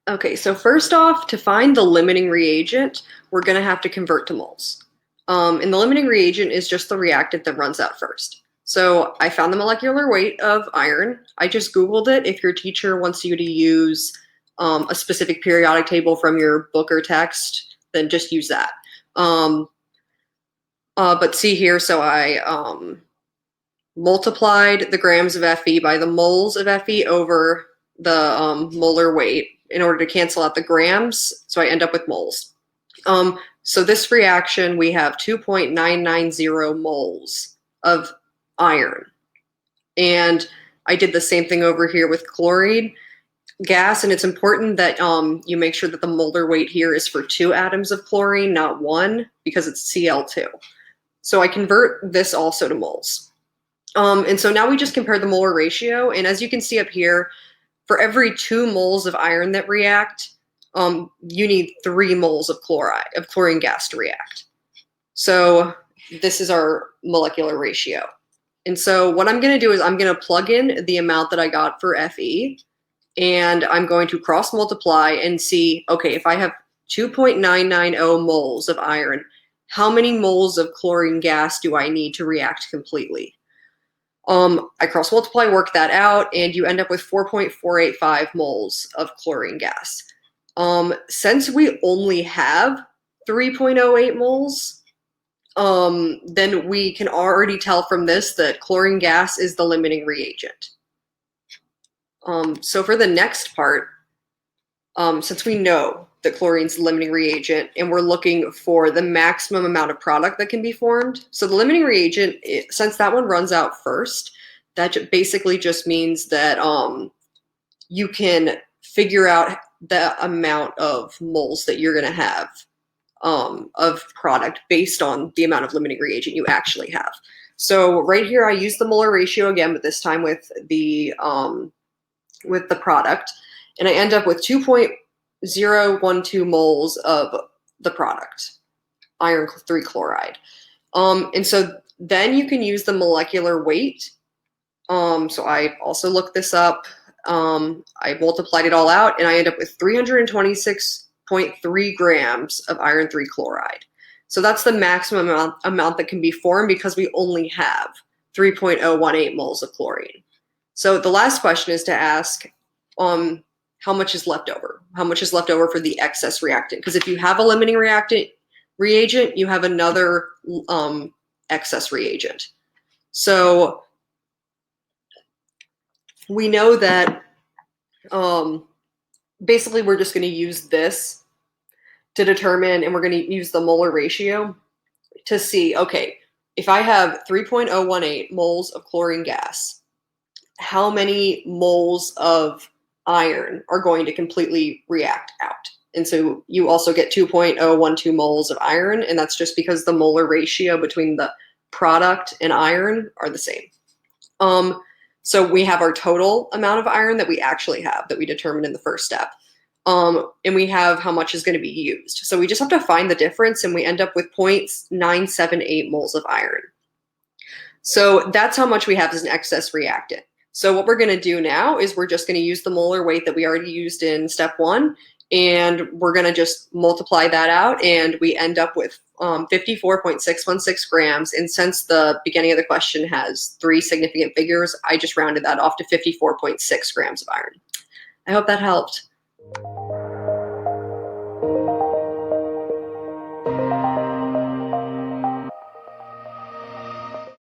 Okay, so first off, to find the limiting reagent, we're going to have to convert to moles. And the limiting reagent is just the reactant that runs out first. So I found the molecular weight of iron. I just Googled it. If your teacher wants you to use a specific periodic table from your book or text, then just use that. But see here, so I multiplied the grams of Fe by the moles of Fe over the molar weight in order to cancel out the grams, so I end up with moles. So this reaction, we have 2.990 moles of iron. And I did the same thing over here with chlorine gas, and it's important that you make sure that the molar weight here is for 2 atoms of chlorine, not 1, because it's Cl2. So I convert this also to moles. And so now we just compare the molar ratio, and as you can see up here, for every 2 moles of iron that react, you need 3 moles of chlorine gas to react. So this is our molecular ratio. And so what I'm going to do is I'm going to plug in the amount that I got for Fe, and I'm going to cross multiply and see, okay, if I have 2.990 moles of iron, how many moles of chlorine gas do I need to react completely? I cross multiply, work that out, and you end up with 4.485 moles of chlorine gas. Since we only have 3.08 moles, then we can already tell from this that chlorine gas is the limiting reagent. So for the next part, since we know that chlorine's the limiting reagent and we're looking for the maximum amount of product that can be formed, so the limiting reagent, since that one runs out first, that basically just means that you can figure out the amount of moles that you're going to have of product based on the amount of limiting reagent you actually have. So right here, I use the molar ratio again, but this time with the product, and I end up with 2.012 moles of the product, iron 3 chloride. And so then you can use the molecular weight. So I also looked this up. I multiplied it all out, and I end up with 326.3 grams of iron 3 chloride. So that's the maximum amount that can be formed because we only have 3.018 moles of chlorine. So the last question is to ask, how much is left over? How much is left over for the excess reactant? Because if you have a limiting reagent, you have another excess reagent. So we know that basically we're just going to use this to determine, and we're going to use the molar ratio to see, okay, if I have 3.018 moles of chlorine gas, how many moles of iron are going to completely react out? And so you also get 2.012 moles of iron, and that's just because the molar ratio between the product and iron are the same. So we have our total amount of iron that we actually have that we determined in the first step. And we have how much is going to be used. So we just have to find the difference, and we end up with 0.978 moles of iron. So that's how much we have as an excess reactant. So what we're going to do now is we're just going to use the molar weight that we already used in step 1, and we're going to just multiply that out, and we end up with 54.616 grams. And since the beginning of the question has 3 significant figures, I just rounded that off to 54.6 grams of iron. I hope that helped.